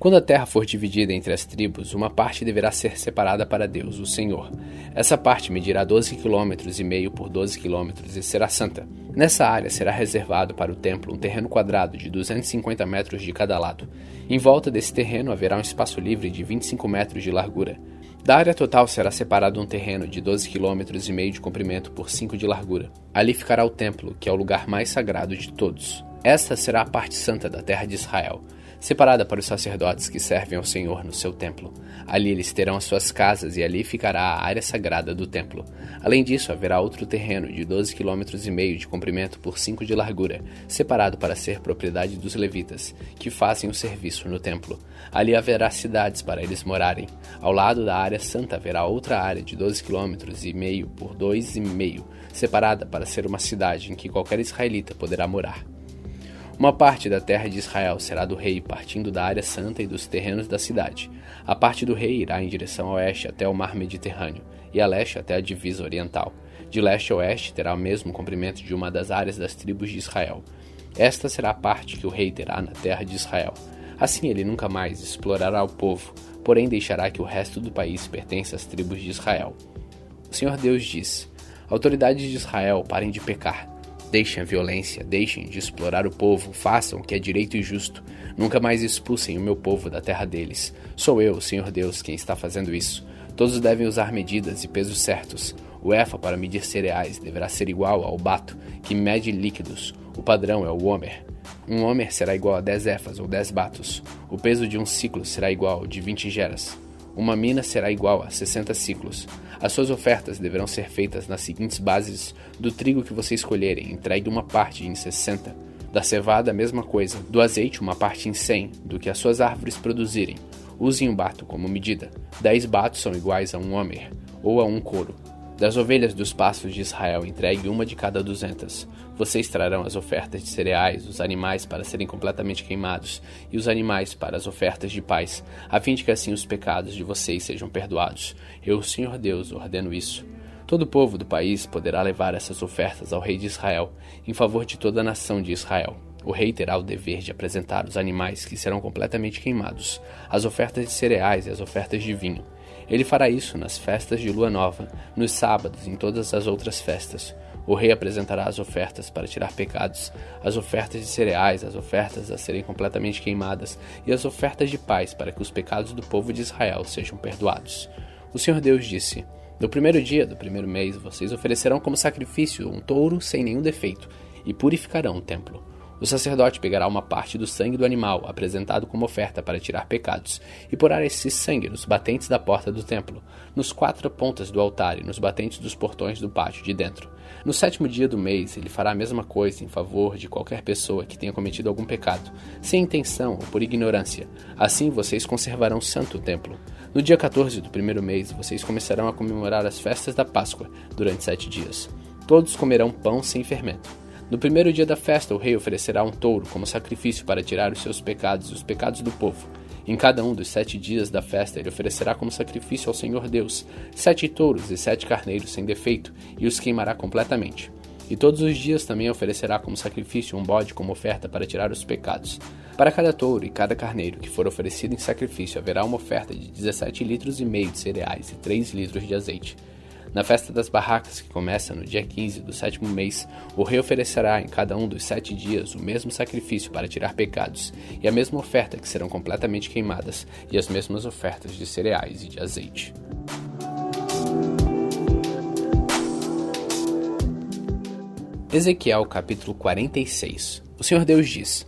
Quando a terra for dividida entre as tribos, uma parte deverá ser separada para Deus, o Senhor. Essa parte medirá 12,5 km por 12 km e será santa. Nessa área será reservado para o templo um terreno quadrado de 250 metros de cada lado. Em volta desse terreno haverá um espaço livre de 25 metros de largura. Da área total será separado um terreno de 12,5 km de comprimento por 5 de largura. Ali ficará o templo, que é o lugar mais sagrado de todos. Esta será a parte santa da terra de Israel, separada para os sacerdotes que servem ao Senhor no seu templo. Ali eles terão as suas casas e ali ficará a área sagrada do templo. Além disso, haverá outro terreno de 12,5 km de comprimento por 5 de largura, separado para ser propriedade dos levitas, que fazem o serviço no templo. Ali haverá cidades para eles morarem. Ao lado da área santa haverá outra área de 12,5 km por 2,5 km, separada para ser uma cidade em que qualquer israelita poderá morar. Uma parte da terra de Israel será do rei, partindo da área santa e dos terrenos da cidade. A parte do rei irá em direção a oeste até o mar Mediterrâneo, e a leste até a divisa oriental. De leste a oeste terá o mesmo comprimento de uma das áreas das tribos de Israel. Esta será a parte que o rei terá na terra de Israel. Assim ele nunca mais explorará o povo, porém deixará que o resto do país pertença às tribos de Israel. O Senhor Deus diz: autoridades de Israel, parem de pecar. Deixem a violência, deixem de explorar o povo, façam o que é direito e justo. Nunca mais expulsem o meu povo da terra deles. Sou eu, o Senhor Deus, quem está fazendo isso. Todos devem usar medidas e pesos certos. O efa para medir cereais deverá ser igual ao bato, que mede líquidos. O padrão é o homer. Um homer será igual a 10 efas ou 10 batos. O peso de um ciclo será igual ao de 20 geras. Uma mina será igual a 60 ciclos. As suas ofertas deverão ser feitas nas seguintes bases: do trigo que você escolherem, entregue uma parte em 60. Da cevada, a mesma coisa. Do azeite, uma parte em 100, do que as suas árvores produzirem. Usem um bato como medida. 10 batos são iguais a um homer, ou a um coro. Das ovelhas dos pastos de Israel, entregue uma de cada 200. Vocês trarão as ofertas de cereais, os animais para serem completamente queimados, e os animais para as ofertas de paz, a fim de que assim os pecados de vocês sejam perdoados. Eu, o Senhor Deus, ordeno isso. Todo o povo do país poderá levar essas ofertas ao rei de Israel, em favor de toda a nação de Israel. O rei terá o dever de apresentar os animais que serão completamente queimados, as ofertas de cereais e as ofertas de vinho. Ele fará isso nas festas de lua nova, nos sábados e em todas as outras festas. O rei apresentará as ofertas para tirar pecados, as ofertas de cereais, as ofertas a serem completamente queimadas e as ofertas de paz para que os pecados do povo de Israel sejam perdoados. O Senhor Deus disse: no primeiro dia do primeiro mês vocês oferecerão como sacrifício um touro sem nenhum defeito e purificarão o templo. O sacerdote pegará uma parte do sangue do animal, apresentado como oferta para tirar pecados, e porá esse sangue nos batentes da porta do templo, nos 4 pontas do altar e nos batentes dos portões do pátio de dentro. No 7º dia do mês, ele fará a mesma coisa em favor de qualquer pessoa que tenha cometido algum pecado, sem intenção ou por ignorância. Assim vocês conservarão santo o templo. No dia 14 do primeiro mês, vocês começarão a comemorar as festas da Páscoa, durante 7 dias. Todos comerão pão sem fermento. No primeiro dia da festa, o rei oferecerá um touro como sacrifício para tirar os seus pecados e os pecados do povo. Em cada um dos 7 dias da festa, ele oferecerá como sacrifício ao Senhor Deus 7 touros e 7 carneiros sem defeito, e os queimará completamente. E todos os dias também oferecerá como sacrifício um bode como oferta para tirar os pecados. Para cada touro e cada carneiro que for oferecido em sacrifício, haverá uma oferta de 17,5 litros de cereais e 3 litros de azeite. Na festa das barracas, que começa no dia 15 do 7º mês, o rei oferecerá em cada um dos 7 dias o mesmo sacrifício para tirar pecados, e a mesma oferta que serão completamente queimadas, e as mesmas ofertas de cereais e de azeite. Ezequiel capítulo 46. O Senhor Deus diz: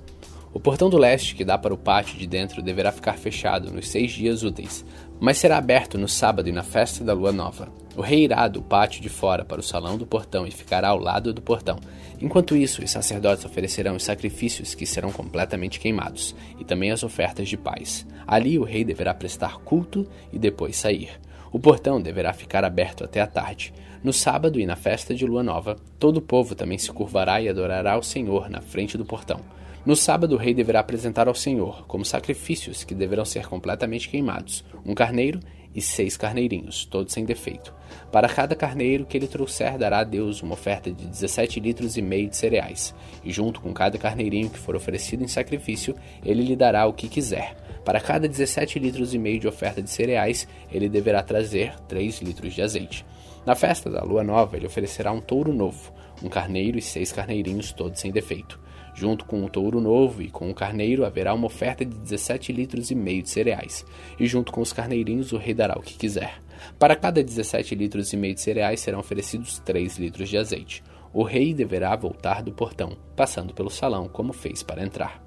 o portão do leste que dá para o pátio de dentro deverá ficar fechado nos 6 dias úteis, mas será aberto no sábado e na festa da lua nova. O rei irá do pátio de fora para o salão do portão e ficará ao lado do portão. Enquanto isso, os sacerdotes oferecerão os sacrifícios que serão completamente queimados, e também as ofertas de paz. Ali o rei deverá prestar culto e depois sair. O portão deverá ficar aberto até a tarde. No sábado e na festa de lua nova, todo o povo também se curvará e adorará ao Senhor na frente do portão. No sábado o rei deverá apresentar ao Senhor, como sacrifícios que deverão ser completamente queimados, um carneiro e 6 carneirinhos, todos sem defeito. Para cada carneiro que ele trouxer, dará a Deus uma oferta de 17,5 litros de cereais, e junto com cada carneirinho que for oferecido em sacrifício, ele lhe dará o que quiser. Para cada 17 litros e meio de oferta de cereais, ele deverá trazer 3 litros de azeite. Na festa da lua nova, ele oferecerá um touro novo, um carneiro e 6 carneirinhos, todos sem defeito. Junto com o touro novo e com o carneiro haverá uma oferta de 17 litros e meio de cereais, e junto com os carneirinhos o rei dará o que quiser. Para cada 17 litros e meio de cereais serão oferecidos 3 litros de azeite. O rei deverá voltar do portão, passando pelo salão, como fez para entrar.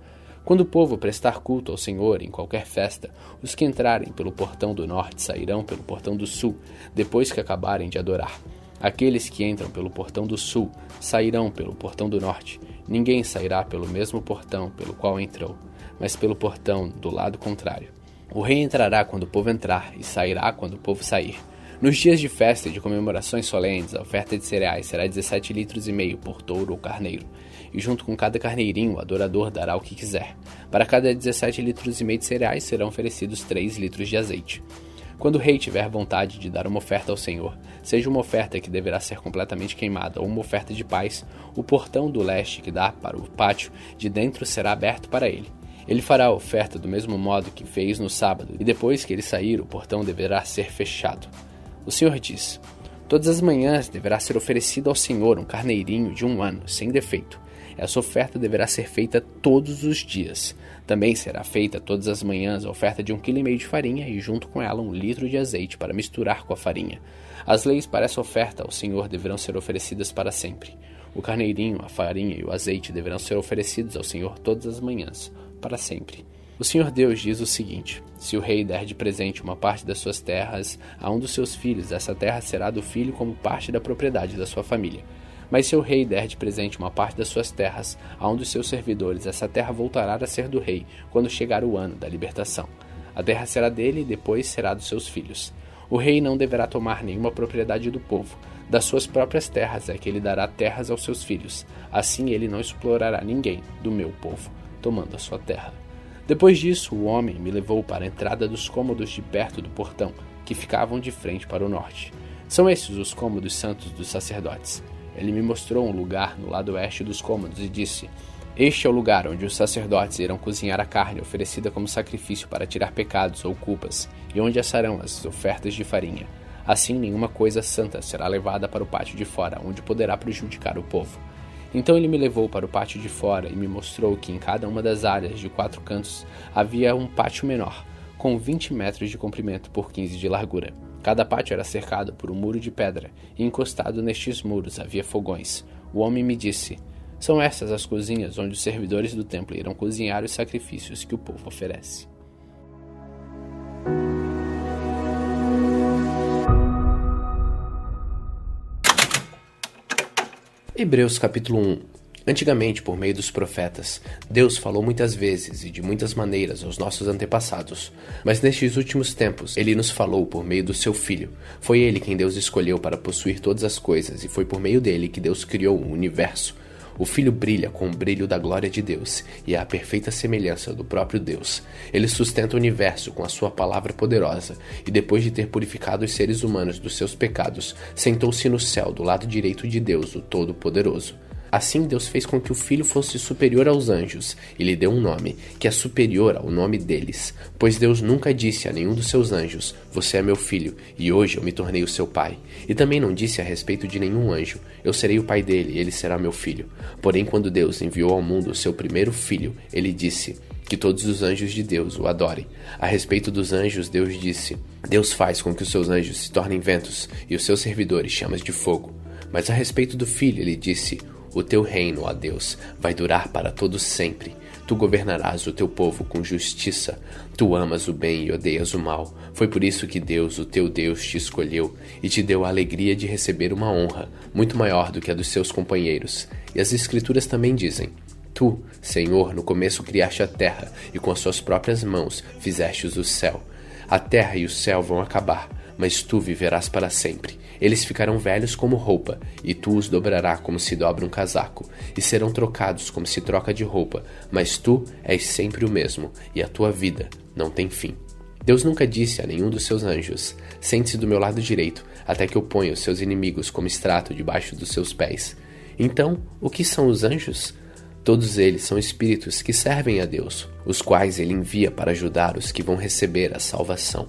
Quando o povo prestar culto ao Senhor em qualquer festa, os que entrarem pelo portão do norte sairão pelo portão do sul, depois que acabarem de adorar. Aqueles que entram pelo portão do sul sairão pelo portão do norte. Ninguém sairá pelo mesmo portão pelo qual entrou, mas pelo portão do lado contrário. O rei entrará quando o povo entrar e sairá quando o povo sair. Nos dias de festa e de comemorações solenes, a oferta de cereais será 17 litros e meio por touro ou carneiro, e junto com cada carneirinho o adorador dará o que quiser. Para cada 17 litros e meio de cereais serão oferecidos 3 litros de azeite. Quando o rei tiver vontade de dar uma oferta ao Senhor, seja uma oferta que deverá ser completamente queimada ou uma oferta de paz, o portão do leste que dá para o pátio de dentro será aberto para ele. Ele fará a oferta do mesmo modo que fez no sábado, e depois que ele sair, o portão deverá ser fechado. O Senhor diz: todas as manhãs deverá ser oferecido ao Senhor um carneirinho de 1 ano, sem defeito. Essa oferta deverá ser feita todos os dias. Também será feita todas as manhãs a oferta de 1,5 kg de farinha e junto com ela 1 litro de azeite para misturar com a farinha. As leis para essa oferta ao Senhor deverão ser oferecidas para sempre. O carneirinho, a farinha e o azeite deverão ser oferecidos ao Senhor todas as manhãs, para sempre. O Senhor Deus diz o seguinte: se o rei der de presente uma parte das suas terras a um dos seus filhos, essa terra será do filho como parte da propriedade da sua família. Mas se o rei der de presente uma parte das suas terras a um dos seus servidores, essa terra voltará a ser do rei quando chegar o ano da libertação. A terra será dele e depois será dos seus filhos. O rei não deverá tomar nenhuma propriedade do povo. Das suas próprias terras é que ele dará terras aos seus filhos. Assim ele não explorará ninguém do meu povo, tomando a sua terra. Depois disso, o homem me levou para a entrada dos cômodos de perto do portão, que ficavam de frente para o norte. São esses os cômodos santos dos sacerdotes. Ele me mostrou um lugar no lado oeste dos cômodos e disse: este é o lugar onde os sacerdotes irão cozinhar a carne oferecida como sacrifício para tirar pecados ou culpas, e onde assarão as ofertas de farinha. Assim, nenhuma coisa santa será levada para o pátio de fora, onde poderá prejudicar o povo. Então ele me levou para o pátio de fora e me mostrou que em cada uma das áreas de 4 cantos havia um pátio menor, com 20 metros de comprimento por 15 de largura. Cada pátio era cercado por um muro de pedra, e encostado nestes muros havia fogões. O homem me disse: são essas as cozinhas onde os servidores do templo irão cozinhar os sacrifícios que o povo oferece. Hebreus capítulo 1. Antigamente, por meio dos profetas, Deus falou muitas vezes e de muitas maneiras aos nossos antepassados, mas nestes últimos tempos Ele nos falou por meio do seu Filho. Foi Ele quem Deus escolheu para possuir todas as coisas, e foi por meio dele que Deus criou o universo. O Filho brilha com o brilho da glória de Deus e é a perfeita semelhança do próprio Deus. Ele sustenta o universo com a sua palavra poderosa e, depois de ter purificado os seres humanos dos seus pecados, sentou-se no céu do lado direito de Deus, o Todo-Poderoso. Assim, Deus fez com que o Filho fosse superior aos anjos e lhe deu um nome, que é superior ao nome deles. Pois Deus nunca disse a nenhum dos seus anjos: você é meu filho, e hoje eu me tornei o seu pai. E também não disse a respeito de nenhum anjo: eu serei o pai dele e ele será meu filho. Porém, quando Deus enviou ao mundo o seu primeiro filho, ele disse: que todos os anjos de Deus o adorem. A respeito dos anjos, Deus disse: Deus faz com que os seus anjos se tornem ventos e os seus servidores chamas de fogo. Mas a respeito do filho, ele disse: o teu reino, ó Deus, vai durar para todo sempre. Tu governarás o teu povo com justiça. Tu amas o bem e odeias o mal. Foi por isso que Deus, o teu Deus, te escolheu e te deu a alegria de receber uma honra muito maior do que a dos seus companheiros. E as Escrituras também dizem: tu, Senhor, no começo criaste a terra e com as suas próprias mãos fizestes o céu. A terra e o céu vão acabar, mas tu viverás para sempre. Eles ficarão velhos como roupa, e tu os dobrarás como se dobra um casaco, e serão trocados como se troca de roupa, mas tu és sempre o mesmo, e a tua vida não tem fim. Deus nunca disse a nenhum dos seus anjos: sente-se do meu lado direito, até que eu ponha os seus inimigos como estrato debaixo dos seus pés. Então, o que são os anjos? Todos eles são espíritos que servem a Deus, os quais ele envia para ajudar os que vão receber a salvação.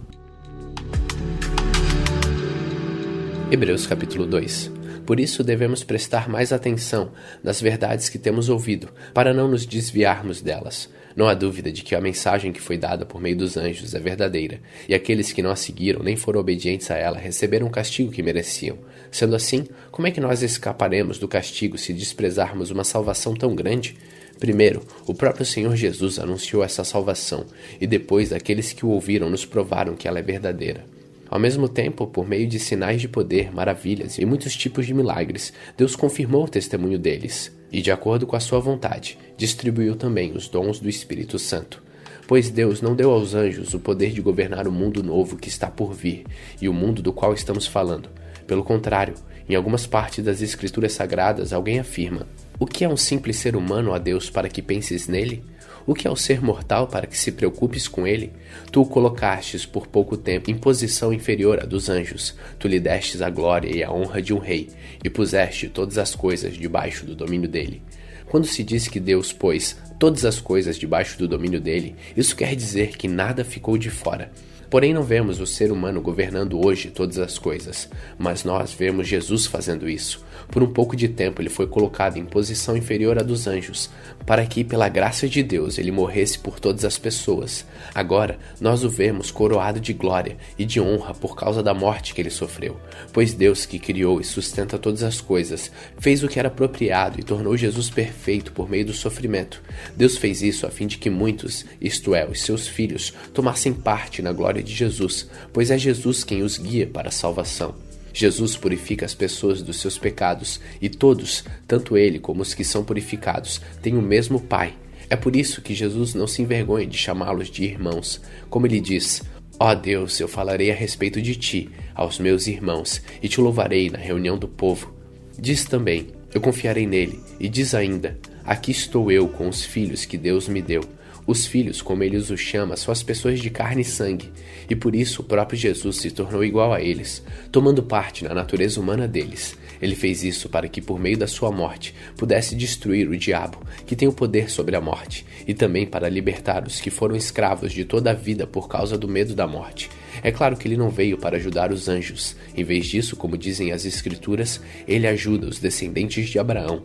Hebreus capítulo 2. Por isso devemos prestar mais atenção nas verdades que temos ouvido, para não nos desviarmos delas. Não há dúvida de que a mensagem que foi dada por meio dos anjos é verdadeira, e aqueles que não a seguiram nem foram obedientes a ela receberam o castigo que mereciam. Sendo assim, como é que nós escaparemos do castigo se desprezarmos uma salvação tão grande? Primeiro, o próprio Senhor Jesus anunciou essa salvação, e depois aqueles que o ouviram nos provaram que ela é verdadeira. Ao mesmo tempo, por meio de sinais de poder, maravilhas e muitos tipos de milagres, Deus confirmou o testemunho deles e, de acordo com a sua vontade, distribuiu também os dons do Espírito Santo. Pois Deus não deu aos anjos o poder de governar o mundo novo que está por vir e o mundo do qual estamos falando. Pelo contrário, em algumas partes das Escrituras Sagradas, alguém afirma: o que é um simples ser humano a Deus para que penses nele? O que é o ser mortal para que se preocupes com ele? Tu o colocastes por pouco tempo em posição inferior à dos anjos. Tu lhe destes a glória e a honra de um rei, e puseste todas as coisas debaixo do domínio dele. Quando se diz que Deus pôs todas as coisas debaixo do domínio dele, isso quer dizer que nada ficou de fora. Porém, não vemos o ser humano governando hoje todas as coisas, mas nós vemos Jesus fazendo isso. Por um pouco de tempo ele foi colocado em posição inferior à dos anjos, para que, pela graça de Deus, ele morresse por todas as pessoas. Agora, nós o vemos coroado de glória e de honra por causa da morte que ele sofreu. Pois Deus, que criou e sustenta todas as coisas, fez o que era apropriado e tornou Jesus perfeito por meio do sofrimento. Deus fez isso a fim de que muitos, isto é, os seus filhos, tomassem parte na glória de Jesus, pois é Jesus quem os guia para a salvação. Jesus purifica as pessoas dos seus pecados, e todos, tanto ele como os que são purificados, têm o mesmo Pai. É por isso que Jesus não se envergonha de chamá-los de irmãos. Como ele diz: ó Deus, eu falarei a respeito de ti aos meus irmãos, e te louvarei na reunião do povo. Diz também: eu confiarei nele, e diz ainda: aqui estou eu com os filhos que Deus me deu. Os filhos, como ele os chama, são as pessoas de carne e sangue, e por isso o próprio Jesus se tornou igual a eles, tomando parte na natureza humana deles. Ele fez isso para que, por meio da sua morte, pudesse destruir o diabo, que tem o poder sobre a morte, e também para libertar os que foram escravos de toda a vida por causa do medo da morte. É claro que ele não veio para ajudar os anjos. Em vez disso, como dizem as Escrituras, ele ajuda os descendentes de Abraão.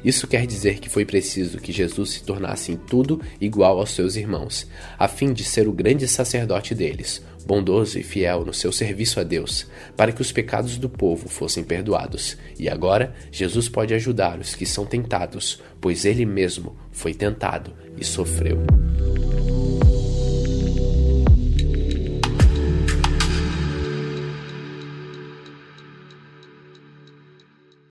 Isso quer dizer que foi preciso que Jesus se tornasse em tudo igual aos seus irmãos, a fim de ser o grande sacerdote deles, bondoso e fiel no seu serviço a Deus, para que os pecados do povo fossem perdoados. E agora, Jesus pode ajudar os que são tentados, pois ele mesmo foi tentado e sofreu.